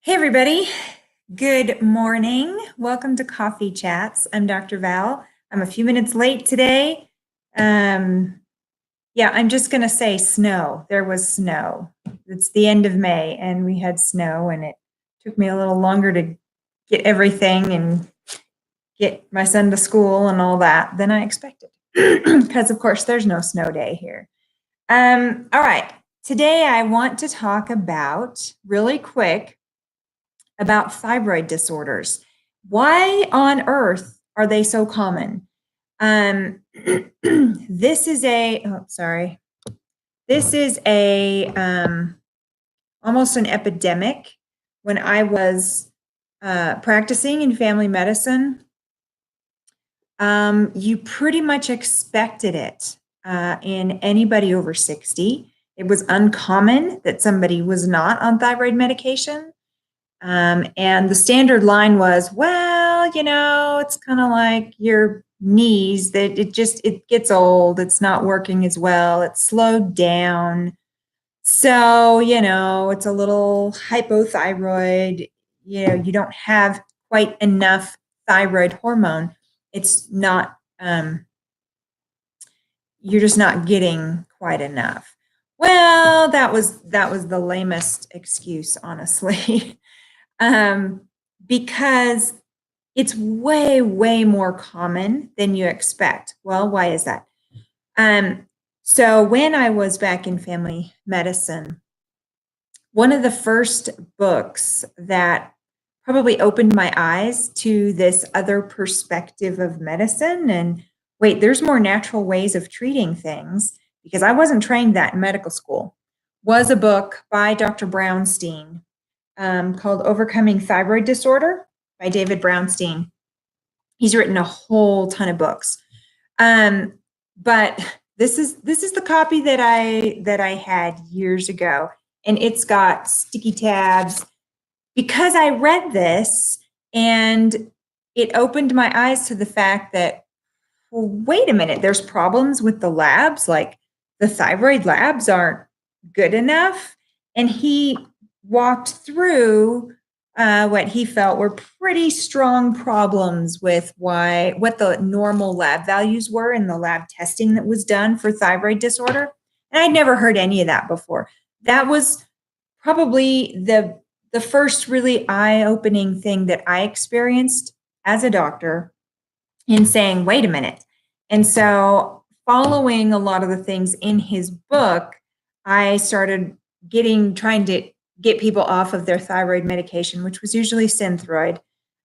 Hey, everybody. Good morning. Welcome to Coffee Chats. I'm Dr. Val. I'm a few minutes late today. Yeah, I'm just going to say snow. There was snow. It's the end of May, and we had snow, and it took me a little longer to get everything and get my son to school and all that than I expected. Because, of course, there's no snow day here. All right. Today, I want to talk about, really quick, about thyroid disorders. Why on earth are they so common? This is almost an epidemic. When I was practicing in family medicine, you pretty much expected it in anybody over 60. It was uncommon that somebody was not on thyroid medication. And the standard line was, well, it's kind of like your knees, that it gets old. It's not working as well. It's slowed down. So, it's a little hypothyroid. You don't have quite enough thyroid hormone. It's not, you're just not getting quite enough. Well, that was the lamest excuse, honestly. Because it's way, way more common than you expect. Well, why is that? So when I was back in family medicine, one of the first books that probably opened my eyes to this other perspective of medicine and wait, there's more natural ways of treating things, because I wasn't trained that in medical school, was a book by Dr. Brownstein called Overcoming Thyroid Disorder by David Brownstein. He's written a whole ton of books. But this is the copy that I had years ago, and it's got sticky tabs because I read this and it opened my eyes to the fact that, well, wait a minute, there's problems with the labs, like the thyroid labs aren't good enough. And he walked through what he felt were pretty strong problems with what the normal lab values were in the lab testing that was done for thyroid disorder. And I'd never heard any of that before. That was probably the first really eye-opening thing that I experienced as a doctor in saying, wait a minute. And so following a lot of the things in his book, I started trying to get people off of their thyroid medication, which was usually Synthroid,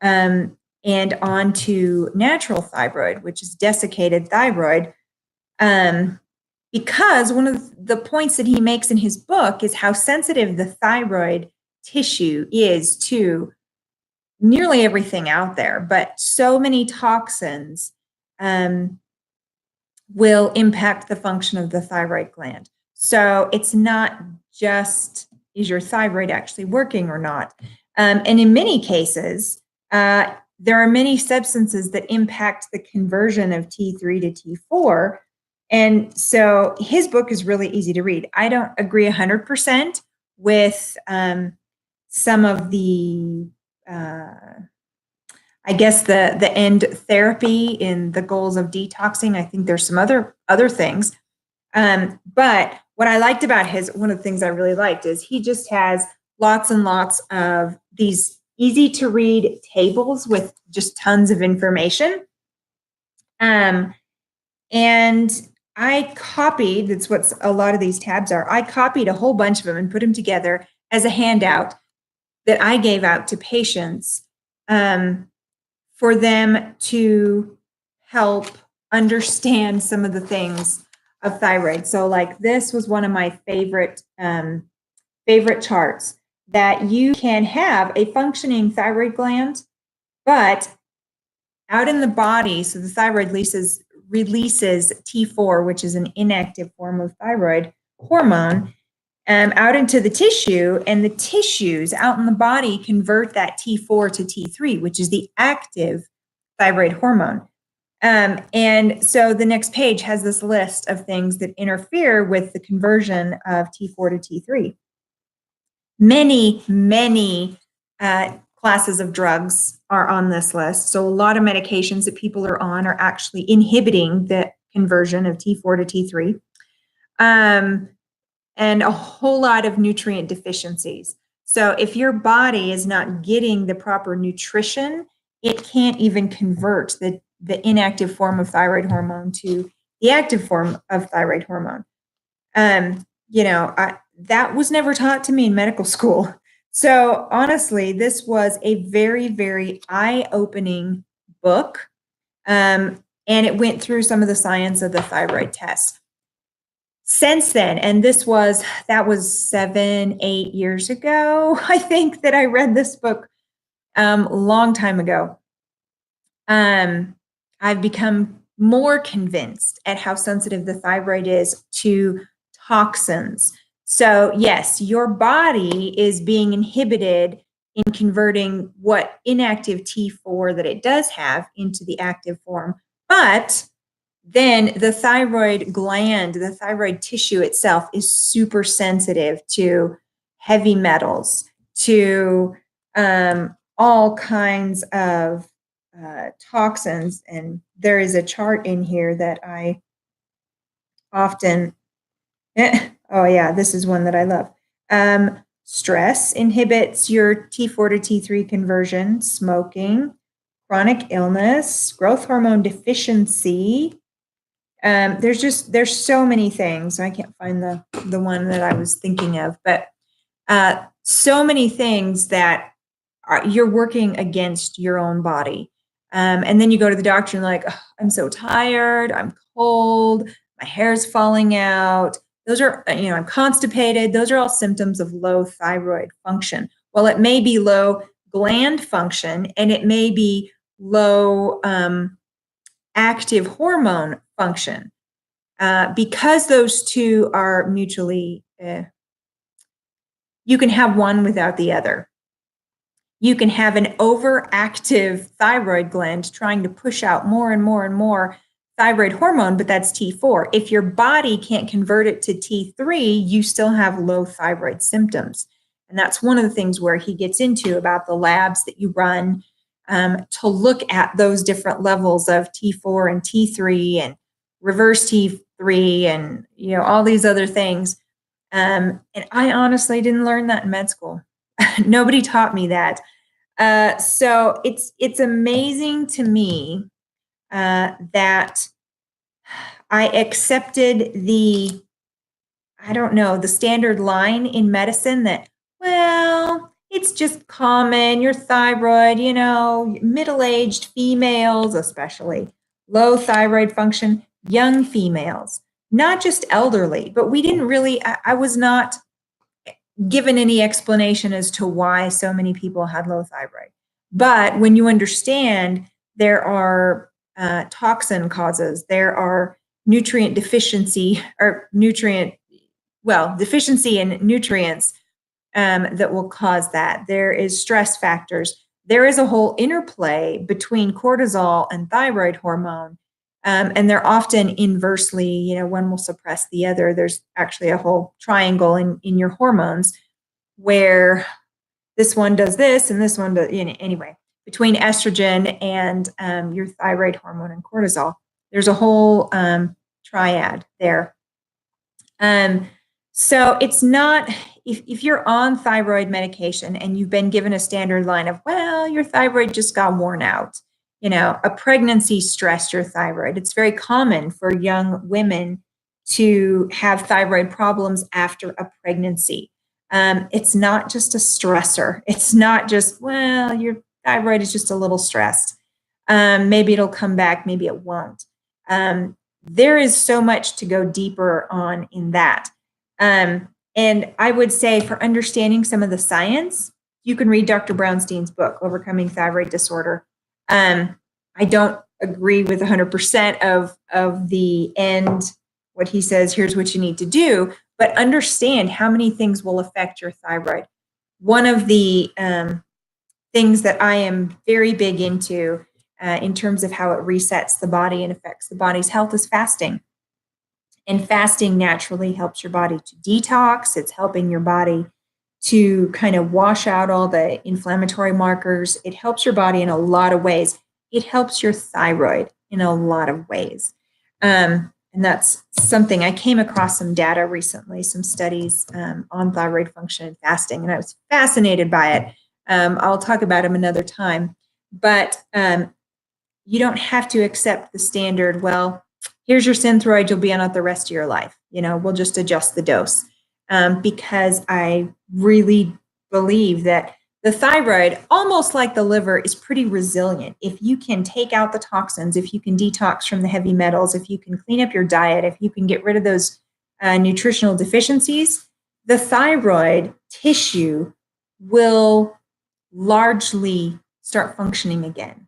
and onto natural thyroid, which is desiccated thyroid. Because one of the points that he makes in his book is how sensitive the thyroid tissue is to nearly everything out there, but so many toxins will impact the function of the thyroid gland. So it's not just, is your thyroid actually working or not? And in many cases, there are many substances that impact the conversion of T3 to T4. And so his book is really easy to read. I don't agree 100% with some of the I guess the end therapy in the goals of detoxing. I think there's some other things. But what I liked about one of the things I really liked is he just has lots and lots of these easy to read tables with just tons of information. And I copied, that's what a lot of these tabs are. I copied a whole bunch of them and put them together as a handout that I gave out to patients for them to help understand some of the things of thyroid. So like this was one of my favorite charts, that you can have a functioning thyroid gland, but out in the body, so the thyroid releases T4, which is an inactive form of thyroid hormone, out into the tissue, and the tissues out in the body convert that T4 to T3, which is the active thyroid hormone. And so the next page has this list of things that interfere with the conversion of T4 to T3. Many, many classes of drugs are on this list. So a lot of medications that people are on are actually inhibiting the conversion of T4 to T3. And a whole lot of nutrient deficiencies. So if your body is not getting the proper nutrition, it can't even convert the inactive form of thyroid hormone to the active form of thyroid hormone. That was never taught to me in medical school. So honestly, this was a very, very eye-opening book. And it went through some of the science of the thyroid test. Since then, and that was 7-8 years ago, I think, that I read this book, long time ago. I've become more convinced at how sensitive the thyroid is to toxins. So yes, your body is being inhibited in converting what inactive T4 that it does have into the active form, but then the thyroid gland, the thyroid tissue itself, is super sensitive to heavy metals, to all kinds of toxins. And there is a chart in here that I often, oh yeah, this is one that I love. Stress inhibits your T4 to T3 conversion, smoking, chronic illness, growth hormone deficiency. There's so many things. I can't find the one that I was thinking of, but so many things that you're working against your own body. And then you go to the doctor and like, oh, I'm so tired, I'm cold, my hair's falling out. Those are, I'm constipated. Those are all symptoms of low thyroid function. Well, it may be low gland function, and it may be low active hormone function, because those two are mutually, you can have one without the other. You can have an overactive thyroid gland trying to push out more and more and more thyroid hormone, but that's T4. If your body can't convert it to T3, you still have low thyroid symptoms. And that's one of the things where he gets into about the labs that you run to look at those different levels of T4 and T3 and reverse T3 and all these other things. And I honestly didn't learn that in med school. Nobody taught me that. So it's amazing to me that I accepted the standard line in medicine that, well, it's just common, your thyroid, middle-aged females, especially low thyroid function, young females, not just elderly, but we didn't really, I was not given any explanation as to why so many people had low thyroid. But when you understand there are toxin causes, there are nutrient deficiency deficiency in nutrients that will cause that. There is stress factors. There is a whole interplay between cortisol and thyroid hormone. And they're often inversely, one will suppress the other. There's actually a whole triangle in your hormones where this one does this and this one does, anyway, between estrogen and your thyroid hormone and cortisol. There's a whole triad there. So it's not, if you're on thyroid medication and you've been given a standard line of, well, your thyroid just got worn out, a pregnancy stressed your thyroid. It's very common for young women to have thyroid problems after a pregnancy. It's not just a stressor. It's not just, well, your thyroid is just a little stressed. Maybe it'll come back, maybe it won't. There is so much to go deeper on in that. And I would say for understanding some of the science, you can read Dr. Brownstein's book, Overcoming Thyroid Disorder. I don't agree with 100% of the end, what he says, here's what you need to do, but understand how many things will affect your thyroid. One of the things that I am very big into in terms of how it resets the body and affects the body's health is fasting. And fasting naturally helps your body to detox. It's helping your body to kind of wash out all the inflammatory markers. It helps your body in a lot of ways. It helps your thyroid in a lot of ways. And that's something I came across some data recently, some studies on thyroid function and fasting, and I was fascinated by it. I'll talk about them another time, but you don't have to accept the standard, well, here's your Synthroid, you'll be on it the rest of your life. We'll just adjust the dose. Because I really believe that the thyroid, almost like the liver, is pretty resilient. If you can take out the toxins, if you can detox from the heavy metals, if you can clean up your diet, if you can get rid of those nutritional deficiencies, the thyroid tissue will largely start functioning again.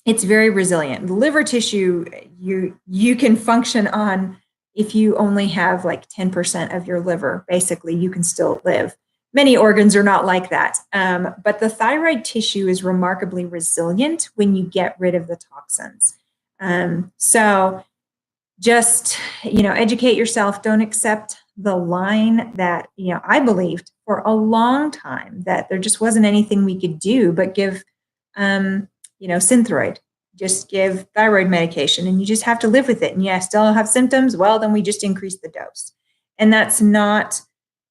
It's very resilient. The liver tissue, you can function on. If you only have like 10% of your liver, basically, you can still live. Many organs are not like that. But the thyroid tissue is remarkably resilient when you get rid of the toxins. So just, educate yourself. Don't accept the line that, I believed for a long time that there just wasn't anything we could do but give, Synthroid. Just give thyroid medication and you just have to live with it. And you still have symptoms. Well, then we just increase the dose. And that's not,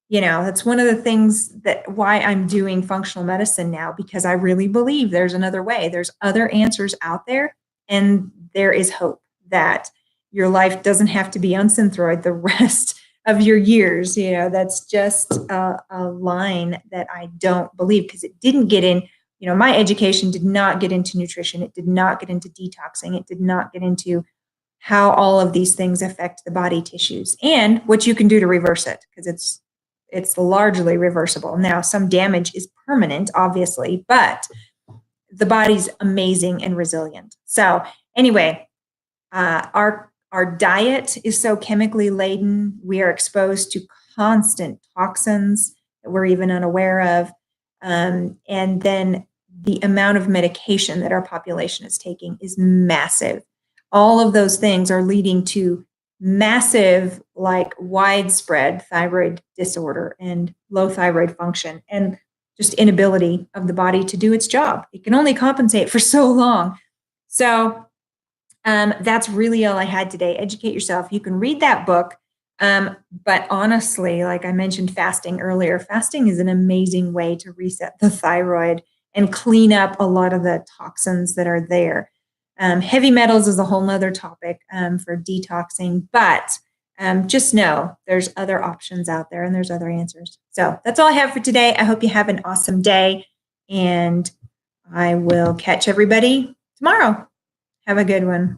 that's one of the things that why I'm doing functional medicine now, because I really believe there's another way. There's other answers out there. And there is hope that your life doesn't have to be on Synthroid the rest of your years. That's just a line that I don't believe, because it didn't get in. My education did not get into nutrition. It did not get into detoxing. It did not get into how all of these things affect the body tissues and what you can do to reverse it, because it's largely reversible. Now, some damage is permanent, obviously, but the body's amazing and resilient. So anyway, our diet is so chemically laden. We are exposed to constant toxins that we're even unaware of. And then the amount of medication that our population is taking is massive. All of those things are leading to massive, like widespread thyroid disorder and low thyroid function and just inability of the body to do its job. It can only compensate for so long. So that's really all I had today. Educate yourself. You can read that book. But honestly, like I mentioned fasting earlier, fasting is an amazing way to reset the thyroid and clean up a lot of the toxins that are there. Heavy metals is a whole nother topic for detoxing, but just know there's other options out there and there's other answers. So that's all I have for today. I hope you have an awesome day, and I will catch everybody tomorrow. Have a good one.